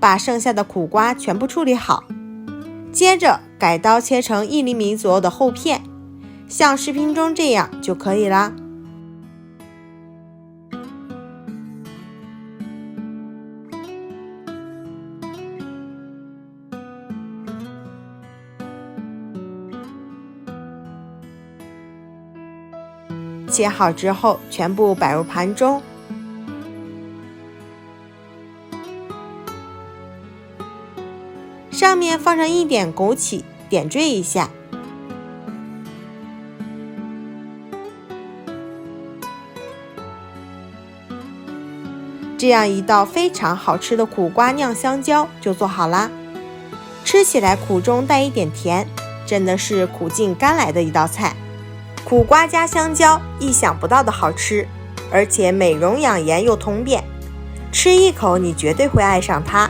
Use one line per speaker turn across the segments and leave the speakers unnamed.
把剩下的苦瓜全部处理好，接着改刀切成1厘米左右的厚片，像视频中这样就可以啦。切好之后，全部摆入盘中。上面放上一点枸杞，点缀一下。这样一道非常好吃的苦瓜酿香蕉就做好啦。吃起来苦中带一点甜，真的是苦尽甘来的一道菜。苦瓜加香蕉，意想不到的好吃，而且美容养颜又通便，吃一口你绝对会爱上它。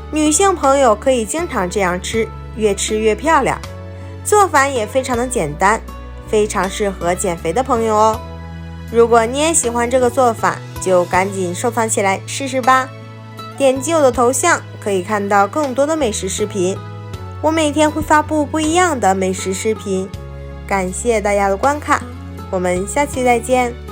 女性朋友可以经常这样吃，越吃越漂亮。做法也非常的简单，非常适合减肥的朋友哦。如果你也喜欢这个做法，就赶紧收藏起来试试吧。点击我的头像可以看到更多的美食视频，我每天会发布不一样的美食视频。感谢大家的观看，我们下期再见。